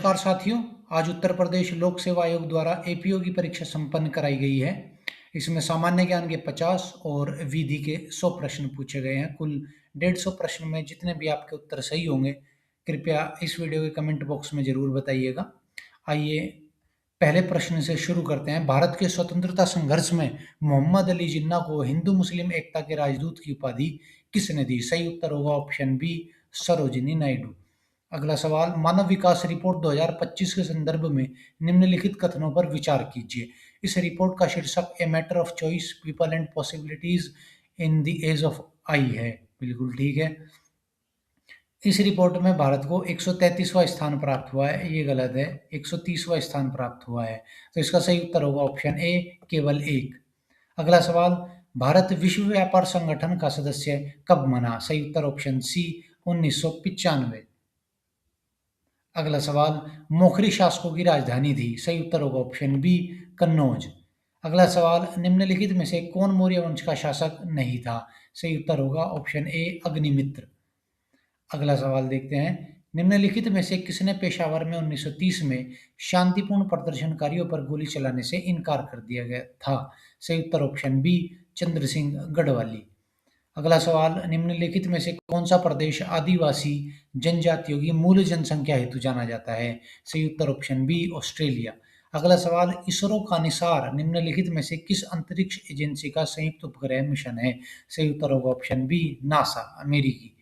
नमस्कार साथियों। आज उत्तर प्रदेश लोक सेवा आयोग द्वारा एपीओ की परीक्षा संपन्न कराई गई है। इसमें सामान्य ज्ञान के 50 और विधि के 100 प्रश्न पूछे गए हैं। कुल 150 प्रश्न में जितने भी आपके उत्तर सही होंगे, कृपया इस वीडियो के कमेंट बॉक्स में जरूर बताइएगा। आइए पहले प्रश्न से शुरू करते हैं। भारत के स्वतंत्रता संघर्ष में मोहम्मद अली जिन्ना को हिंदू मुस्लिम एकता के राजदूत की उपाधि किसने दी? सही उत्तर होगा ऑप्शन बी, सरोजिनी नायडू। अगला सवाल, मानव विकास रिपोर्ट 2025 के संदर्भ में निम्नलिखित कथनों पर विचार कीजिए। इस रिपोर्ट का शीर्षक a matter of choice, people and possibilities in the age of AI है। बिल्कुल ठीक है। इस रिपोर्ट में भारत को 133वां स्थान प्राप्त हुआ है। ये गलत है, 130वां स्थान प्राप्त हुआ है। तो इसका सही उत्तर होगा ऑप्शन ए, केवल एक। अगला सवाल, भारत विश्व व्यापार संगठन का सदस्य कब बना? सही उत्तर ऑप्शन सी, 1995। अगला सवाल, मोखरी शासकों की राजधानी थी? सही उत्तर होगा ऑप्शन बी, कन्नौज। अगला सवाल, निम्नलिखित में से कौन मौर्य वंश का शासक नहीं था? सही उत्तर होगा ऑप्शन ए, अग्निमित्र। अगला सवाल देखते हैं, निम्नलिखित में से किसने पेशावर में 1930 में शांतिपूर्ण प्रदर्शनकारियों पर गोली चलाने से इनकार कर दिया गया था? सही उत्तर ऑप्शन बी, चंद्र सिंह गढ़वाली। अगला सवाल, निम्नलिखित में से कौन सा प्रदेश आदिवासी जनजातियों की मूल जनसंख्या हेतु जाना जाता है? सही उत्तर ऑप्शन बी, ऑस्ट्रेलिया। अगला सवाल, इसरो का निसार निम्नलिखित में से किस अंतरिक्ष एजेंसी का संयुक्त उपग्रह मिशन है? सही उत्तर होगा ऑप्शन बी, नासा, अमेरिकी।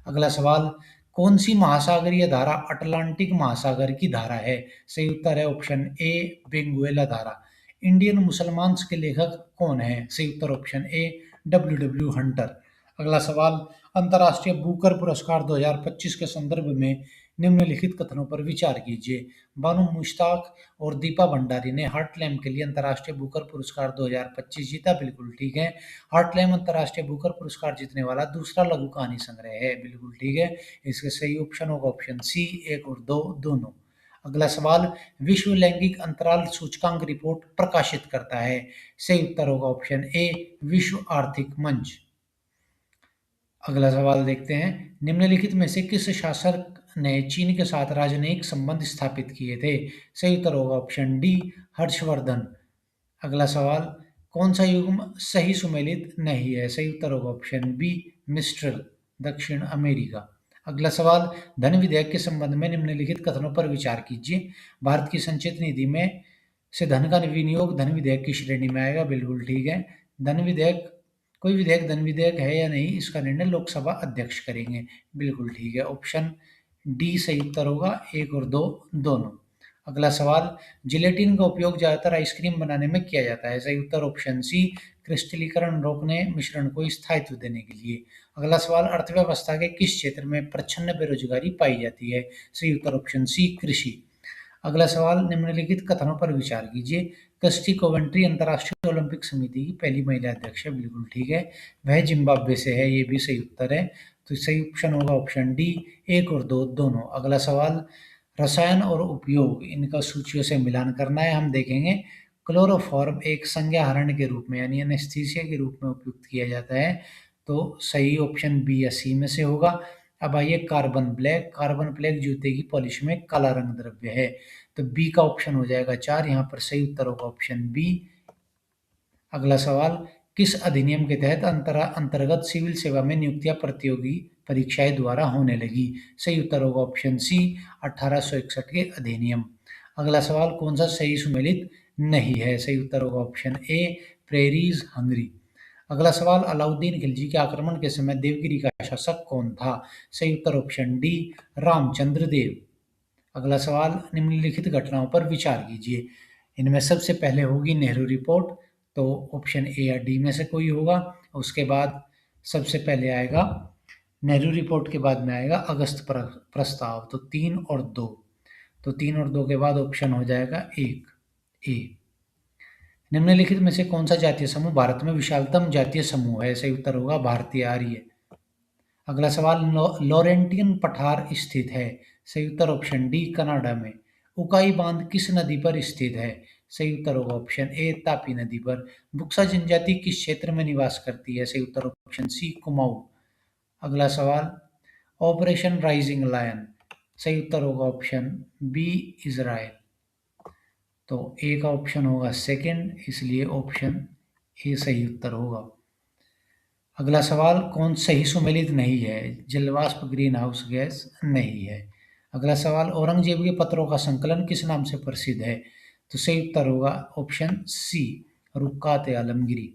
अगला सवाल, कौन सी महासागरीय धारा अटलांटिक महासागर की धारा है? सही उत्तर है ऑप्शन ए, बेंगुएला धारा। इंडियन मुसलमान्स के लेखक कौन है? सही उत्तर option A, W W Hunter. अगला सवाल, अंतर्राष्ट्रीय बुकर पुरस्कार 2025 के संदर्भ में निम्नलिखित कथनों पर विचार कीजिए। बानू मुश्ताक और दीपा भंडारी ने हार्टलैम के लिए अंतर्राष्ट्रीय बुकर पुरस्कार 2025 जीता। बिल्कुल ठीक है। हार्टलैम अंतर्राष्ट्रीय बुकर पुरस्कार जीतने वाला दूसरा लघु कहानी संग्रह है। बिल्कुल ठीक है। इसके सही ऑप्शन होगा ऑप्शन सी, 1 और 2 दोनों। अगला सवाल, विश्व लैंगिक अंतराल सूचकांक रिपोर्ट प्रकाशित करता है? सही उत्तर होगा ऑप्शन ए, विश्व आर्थिक मंच। अगला सवाल देखते हैं, निम्नलिखित में से किस शासक ने चीन के साथ राजनयिक संबंध स्थापित किए थे? सही उत्तर होगा ऑप्शन डी, हर्षवर्धन। अगला सवाल, कौन सा युग्म सही सुमेलित नहीं है? सही उत्तर होगा ऑप्शन बी, मिस्ट्रल, दक्षिण अमेरिका। अगला सवाल, धन विधेयक के संबंध में निम्नलिखित कथनों पर विचार कीजिए। भारत की संचित निधि में से धन का विनियोग धन विधेयक की श्रेणी में आएगा। बिल्कुल ठीक है। धन विधेयक, कोई विधेयक धन विधेयक है या नहीं, इसका निर्णय लोकसभा अध्यक्ष करेंगे। बिल्कुल ठीक है। ऑप्शन डी सही उत्तर होगा, 1 और 2 दोनों। अगला सवाल, जिलेटिन का उपयोग ज्यादातर आइसक्रीम बनाने में किया जाता है? सही उत्तर ऑप्शन सी, क्रिस्टलीकरण रोकने, मिश्रण को स्थायित्व देने के लिए। अगला सवाल, अर्थव्यवस्था के किस क्षेत्र में प्रच्छन्न बेरोजगारी पाई जाती है? सही उत्तर ऑप्शन सी, कृषि। अगला सवाल, निम्नलिखित कथनों पर विचार कीजिए। क्रिस्टी कोवेंट्री अंतर्राष्ट्रीय ओलंपिक समिति की पहली महिला अध्यक्ष है। बिल्कुल ठीक है। वह जिम्बाब्वे से है, ये भी सही उत्तर है। तो सही ऑप्शन होगा ऑप्शन डी, 1 और 2 दोनों। अगला सवाल, रसायन और उपयोग, इनका सूचियों से मिलान करना है। हम देखेंगे, क्लोरोफॉर्म एक संज्ञाहरण के रूप में यानी एनेस्थीसिया के रूप में उपयुक्त किया जाता है। तो सही ऑप्शन बी या सी में से होगा। अब आइए, कार्बन ब्लैक, कार्बन ब्लैक जूते की पॉलिश में काला रंग द्रव्य है। तो बी का ऑप्शन हो जाएगा 4, यहाँ पर सही उत्तर होगा ऑप्शन बी। अगला सवाल, किस अधिनियम के तहत अंतर्गत सिविल सेवा में नियुक्तियां प्रतियोगी परीक्षाएं द्वारा होने लगी? सही उत्तर होगा ऑप्शन सी, 1861 के अधिनियम। अगला सवाल, कौन सा सही सुमेलित नहीं है? सही उत्तर होगा ऑप्शन ए, प्रेरीज हंगरी। अगला सवाल, अलाउद्दीन खिलजी के आक्रमण के समय देवगिरी का शासक कौन था? सही उत्तर ऑप्शन डी, रामचंद्र देव। अगला सवाल, निम्नलिखित घटनाओं पर विचार कीजिए। इनमें सबसे पहले होगी नेहरू रिपोर्ट, तो ऑप्शन ए या डी में से कोई होगा। उसके बाद सबसे पहले आएगा नेहरू रिपोर्ट, के बाद में आएगा अगस्त प्रस्ताव, तो 3 और 2। तो 3 और 2 के बाद ऑप्शन हो जाएगा 1, ए। निम्नलिखित में से कौन सा जातीय समूह भारत में विशालतम जातीय समूह है? सही उत्तर होगा भारतीय आर्य। अगला सवाल, लॉरेंटियन पठार स्थित है? सही उत्तर ऑप्शन डी, कनाडा में। उकाई बांध किस नदी पर स्थित है? सही उत्तर होगा ऑप्शन ए, तापी नदी पर। बुक्सा जनजाति किस क्षेत्र में निवास करती है? सही उत्तर ऑप्शन सी, कुमाऊं। अगला सवाल, ऑपरेशन राइजिंग लायन सही उत्तर होगा ऑप्शन बी इजराइल। तो ए का ऑप्शन होगा सेकंड, इसलिए ऑप्शन ए सही उत्तर होगा। अगला सवाल, कौन सही सुमेलित नहीं है? जलवाष्प ग्रीन हाउस गैस नहीं है। अगला सवाल, औरंगजेब के पत्रों का संकलन किस नाम से प्रसिद्ध है? तो सही उत्तर होगा option C, Ruqaat Alamgiri.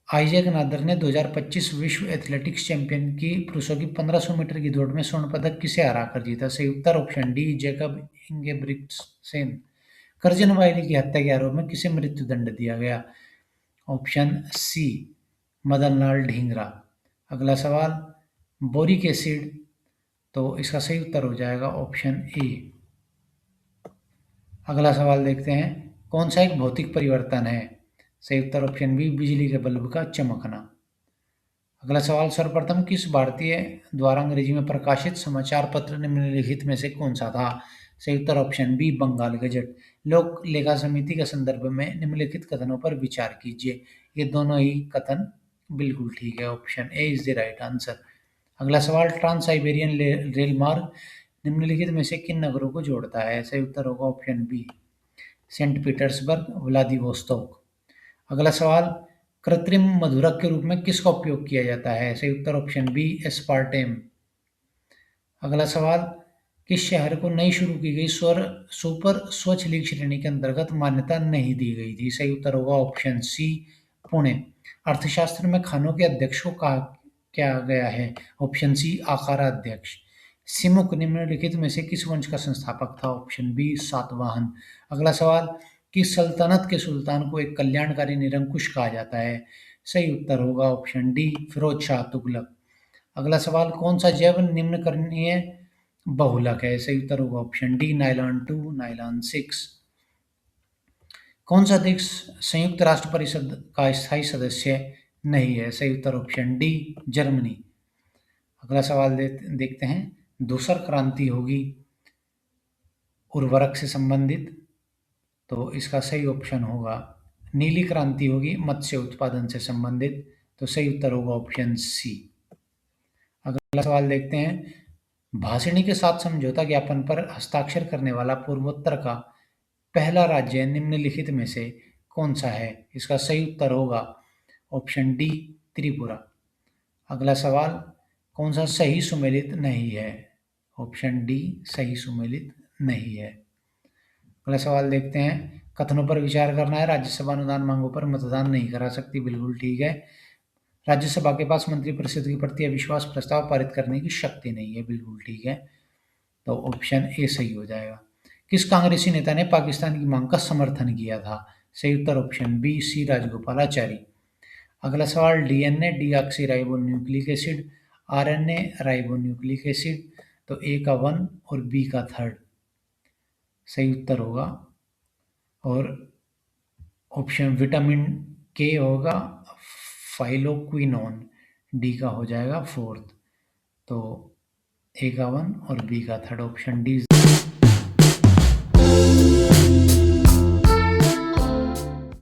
Isaac Nader ने 2025 विश्व एथलेटिक्स चैंपियन की पुरुषों की 1500 मीटर की दौड़ में स्वर्ण पदक किसे हराकर जीता? सही उत्तर ऑप्शन डी, जैकब इंगेब्रिक्टसेन। करजन वायली की हत्या के आरोप में किसे मृत्युदंड दिया गया? Option C, Madan Lal Dhingra. अगला सवाल, बोरिक एसिड, तो इसका सही उत्तर हो जाएगा ऑप्शन ए। अगला सवाल देखते हैं, कौन सा एक भौतिक परिवर्तन है? सही उत्तर ऑप्शन बी, बिजली के बल्ब का चमकना। अगला सवाल, सर्वप्रथम किस भारतीय द्वारा अंग्रेजी में प्रकाशित समाचार पत्र निम्नलिखित में से कौन सा था? सही उत्तर ऑप्शन बी, बंगाल गजट। लोक लेखा समिति के संदर्भ में निम्नलिखित कथनों पर विचार कीजिए। ये दोनों ही कथन बिल्कुल ठीक है, option A is the right answer. अगला सवाल, ट्रांस साइबेरियन रेल मार्ग निम्नलिखित में से किन नगरों को जोड़ता है? सही उत्तर होगा option B, Saint Petersburg, Vladivostok. अगला सवाल, कृत्रिम मधुरक के रूप में किसका उपयोग किया जाता है? सही उत्तर ऑप्शन बी, एस्पार्टेम। अगला सवाल, किस शहर को नई शुरू की गई सुपर स्वच्छ लीग श्रेणी के अंतर्गत मान्यता नहीं दी गई थी? सही उत्तर होगा ऑप्शन सी, पुणे। अर्थशास्त्र में खानों के अध्यक्ष को कहा क्या गया है? Option C, आकाराध्यक्ष। सिमुक निम्नलिखित में से किस वंश का संस्थापक था? Option B, Satavahana. अगला सवाल, किस सल्तनत के सुल्तान को एक कल्याणकारी निरंकुश कहा जाता है? सही उत्तर होगा ऑप्शन डी, फिरोज शाह तुगलक। अगला सवाल, कौन सा जैव निम्नकरणीय बहुलक है? सही उत्तर होगा ऑप्शन डी, नायलॉन 2, नायलॉन 6। कौन सा देश संयुक्त राष्ट्र परिषद का स्थायी सदस्य नहीं है? सही उत्तर ऑप्शन डी, जर्मनी। अगला सवाल देखते हैं, धूसर क्रांति होगी उर्वरक से संबंधित, तो इसका सही ऑप्शन होगा नीली क्रांति होगी मत्स्य उत्पादन से संबंधित, तो सही उत्तर होगा ऑप्शन सी। अगला सवाल देखते हैं, भाषणी के साथ समझौता ज्ञापन पर हस्ताक्षर करने वाला पूर्वोत्तर का पहला राज्य निम्नलिखित में से कौन सा है? इसका सही उत्तर होगा ऑप्शन डी, त्रिपुरा। अगला सवाल, कौन सा सही सुमेलित नहीं है? ऑप्शन डी, सही सुमेलित नहीं है। अगला सवाल देखते हैं, कथनों पर विचार करना है, राज्यसभा अनुदान मांगों पर मतदान नहीं करा सकती, बिल्कुल ठीक है। राज्यसभा के पास मंत्रिपरिषद के प्रति अविश्वास प्रस्ताव पारित करने की शक्ति नहीं है, बिल्कुल ठीक है। तो ऑप्शन ए सही हो जाएगा। किस कांग्रेसी नेता ने पाकिस्तान की मांग का समर्थन किया था? सही उत्तर ऑप्शन बी, सी राजगोपालाचारी। अगला सवाल, DNA deoxy ribo nucleic acid, RNA ribo nucleic acid, तो ए का 1 और बी का 3 सही उत्तर होगा। और ऑप्शन विटामिन के होगा फाइलोक्विनोन, डी का हो जाएगा 4th। तो ए का 1 और बी का 3 ऑप्शन डी।